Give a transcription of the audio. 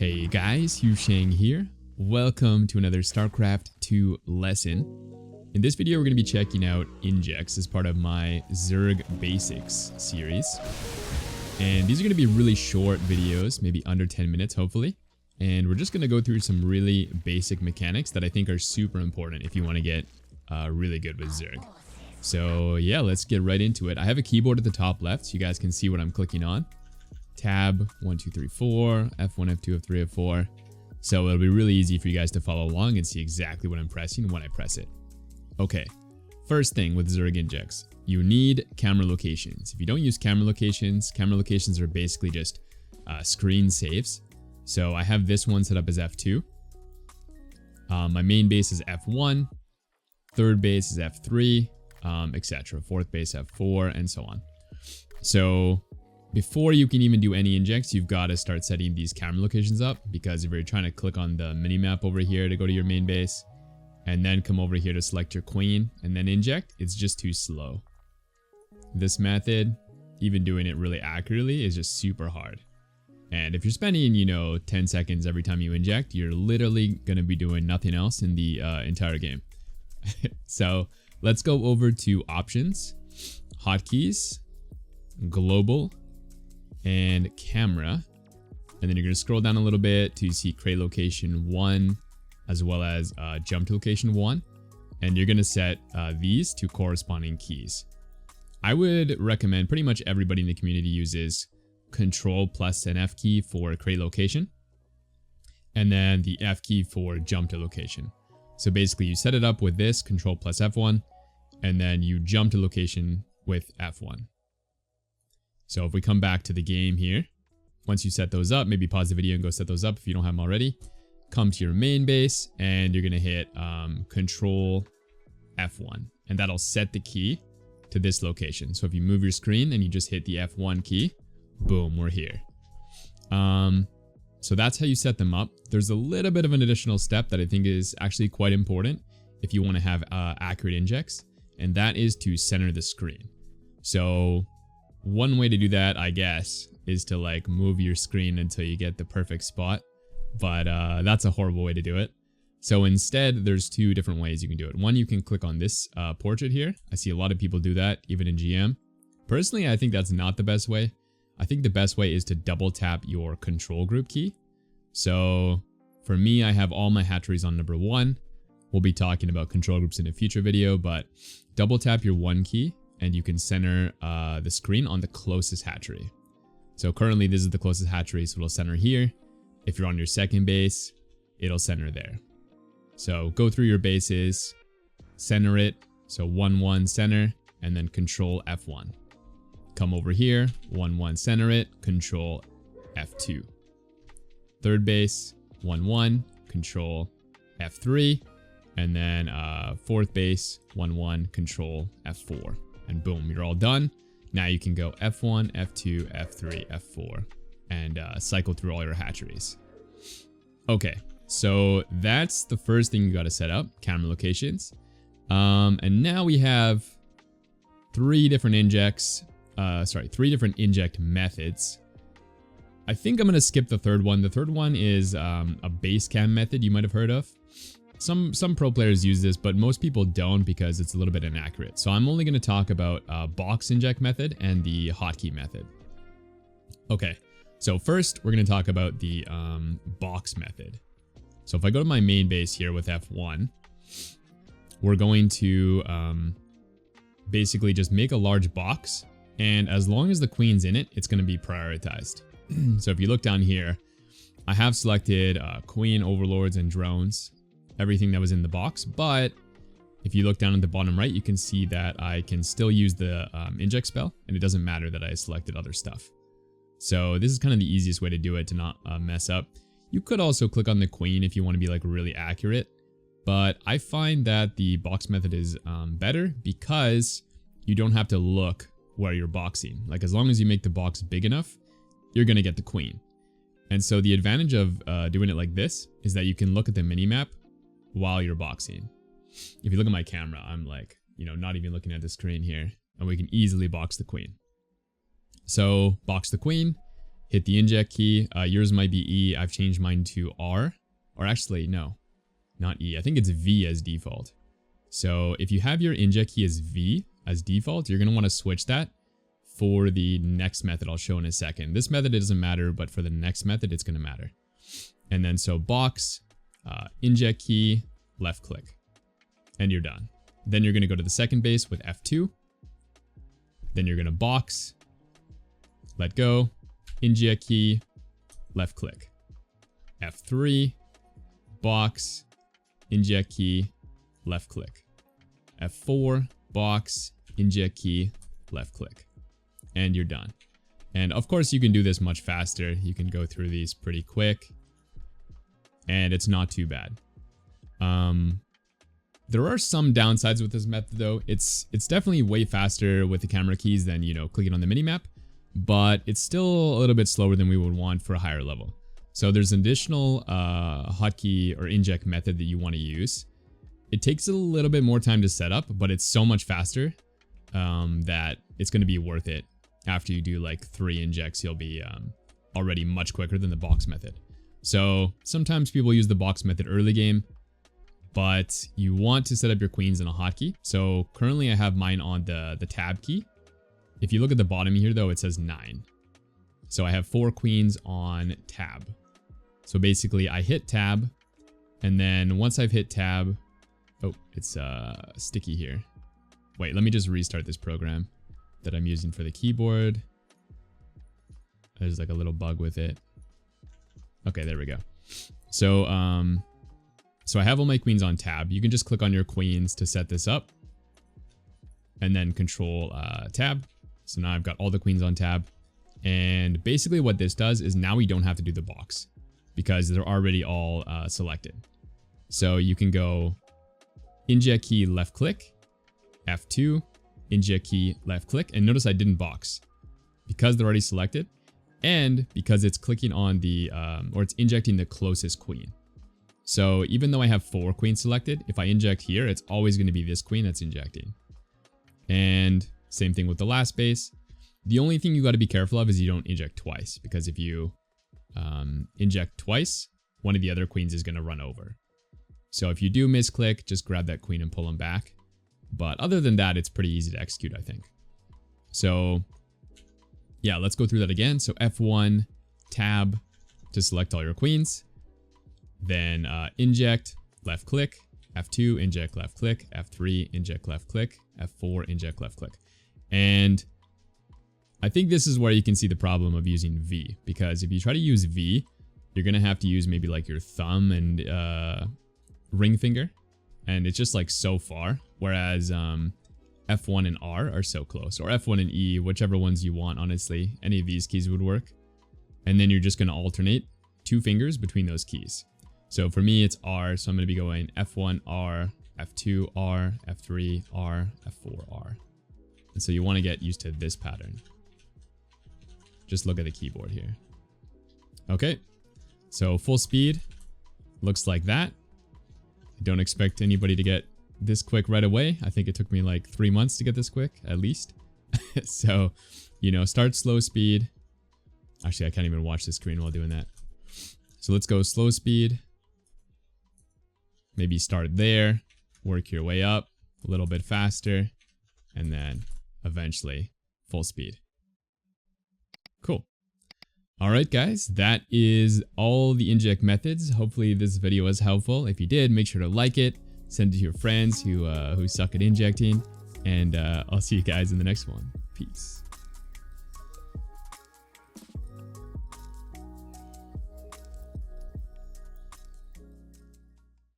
Hey guys, HuShang here. Welcome to another Starcraft 2 lesson. In this video, we're going to be checking out injects as part of my Zerg Basics series. And these are going to be really short videos, maybe under 10 minutes, hopefully. And we're just going to go through some really basic mechanics that I think are super important if you want to get really good with Zerg. So yeah, let's get right into it. I have a keyboard at the top left so you guys can see what I'm clicking on. Tab 1 2 3 4 F1 F2 F3 F4. So it'll be really easy for you guys to follow along and see exactly what I'm pressing when I press it. Okay, first thing with Zerg injects, you need camera locations. If you don't use camera locations are basically just screen saves. So I have this one set up as F2. My main base is F1, third base is F3, etc. Fourth base F4, and so on. So before you can even do any injects, you've got to start setting these camera locations up, because if you're trying to click on the mini-map over here to go to your main base, and then come over here to select your queen, and then inject, it's just too slow. This method, even doing it really accurately, is just super hard. And if you're spending, 10 seconds every time you inject, you're literally going to be doing nothing else in the entire game. So let's go over to options, hotkeys, global, and camera, and then you're going to scroll down a little bit to see create location 1 as well as jump to location 1, and you're going to set these to corresponding keys. I would recommend pretty much everybody in the community uses Control plus an F key for create location, and then the F key for jump to location. So basically you set it up with this Control plus F1, and then you jump to location with F1. So if we come back to the game here, once you set those up, maybe pause the video and go set those up if you don't have them already. Come to your main base and you're going to hit Control F1, and that'll set the key to this location. So if you move your screen and you just hit the F1 key, boom, we're here. So that's how you set them up. There's a little bit of an additional step that I think is actually quite important if you want to have accurate injects, and that is to center the screen. So one way to do that, I guess, is to move your screen until you get the perfect spot, but that's a horrible way to do it. So instead, there's two different ways you can do it. One, you can click on this portrait here. I see a lot of people do that, even in GM. Personally, I think that's not the best way. I think the best way is to double tap your control group key. So for me, I have all my hatcheries on number 1. We'll be talking about control groups in a future video, but double tap your 1 key and you can center the screen on the closest hatchery. So currently this is the closest hatchery, so it'll center here. If you're on your second base, it'll center there. So go through your bases, center it, so 1-1 center, and then Control F1. Come over here, 1-1 center it, Control F2. Third base, 1-1, Control F3, and then fourth base, 1-1, Control F4. And boom, you're all done. Now you can go F1, F2, F3, F4, and cycle through all your hatcheries. Okay, so that's the first thing you got to set up, camera locations. And now we have three different inject methods. I think I'm going to skip the third one. The third one is a base cam method you might have heard of. Some pro players use this, but most people don't because it's a little bit inaccurate. So I'm only going to talk about box inject method and the hotkey method. Okay, so first we're going to talk about the box method. So if I go to my main base here with F1, we're going to basically just make a large box, and as long as the queen's in it, it's going to be prioritized. So if you look down here, I have selected queen, overlords, and drones, everything that was in the box, but if you look down at the bottom right, you can see that I can still use the inject spell, and it doesn't matter that I selected other stuff. So this is kind of the easiest way to do it to not mess up. You could also click on the queen if you want to be really accurate, but I find that the box method is better because you don't have to look where you're boxing. As long as you make the box big enough, you're going to get the queen. And so the advantage of doing it like this is that you can look at the mini-map while you're boxing. If you look at my camera, I'm not even looking at the screen here, and we can easily box the queen. So box the queen, hit the inject key. Yours might be E. I've changed mine to R. Or actually, no, not E. I think it's V as default. So if you have your inject key as V as default, you're going to want to switch that for the next method I'll show in a second. This method, it doesn't matter, but for the next method, it's going to matter. And then so box, inject key, left click, and you're done. Then you're going to go to the second base with F2. Then you're going to box, let go, inject key, left click, F3, box, inject key, left click, F4, box, inject key, left click, and you're done. And of course you can do this much faster. You can go through these pretty quick and it's not too bad. There are some downsides with this method though. It's definitely way faster with the camera keys than, you know, clicking on the minimap, but it's still a little bit slower than we would want for a higher level. So there's an additional hotkey or inject method that you want to use. It takes a little bit more time to set up, but it's so much faster that it's going to be worth it. After you do like 3 injects, you'll be already much quicker than the box method. So sometimes people use the box method early game, but you want to set up your queens in a hotkey. So currently I have mine on the tab key. If you look at the bottom here though, it says 9. So I have 4 queens on tab. So basically I hit tab, and then once I've hit tab, oh, it's sticky here. Wait, let me just restart this program that I'm using for the keyboard. There's like a little bug with it. Okay, there we go. So I have all my queens on tab. You can just click on your queens to set this up, and then control tab. So now I've got all the queens on tab. And basically what this does is now we don't have to do the box because they're already all selected. So you can go inject key left click, F2, inject key left click, and notice I didn't box because they're already selected, and because it's clicking on the or it's injecting the closest queen. So even though I have 4 queens selected, if I inject here, it's always going to be this queen that's injecting. And same thing with the last base. The only thing you got to be careful of is you don't inject twice, because if you inject twice, one of the other queens is going to run over. So if you do misclick, just grab that queen and pull them back. But other than that, it's pretty easy to execute, I think. So yeah, let's go through that again. So F1, tab to select all your queens. Then inject, left click, F2, inject, left click, F3, inject, left click, F4, inject, left click. And I think this is where you can see the problem of using V, because if you try to use V, you're going to have to use maybe like your thumb and ring finger, and it's just like so far, whereas F1 and R are so close, or F1 and E, whichever ones you want, honestly. Any of these keys would work. And then you're just going to alternate 2 fingers between those keys. So for me, it's R, so I'm going to be going F1, R, F2, R, F3, R, F4, R. And so you want to get used to this pattern. Just look at the keyboard here. Okay, so full speed looks like that. I don't expect anybody to get this quick right away. I think it took me like 3 months to get this quick, at least. So, you know, start slow speed. Actually, I can't even watch the screen while doing that. So let's go slow speed. Maybe start there, work your way up a little bit faster, and then eventually full speed. Cool. All right, guys, that is all the inject methods. Hopefully this video was helpful. If you did, make sure to like it, send it to your friends who suck at injecting, and I'll see you guys in the next one. Peace.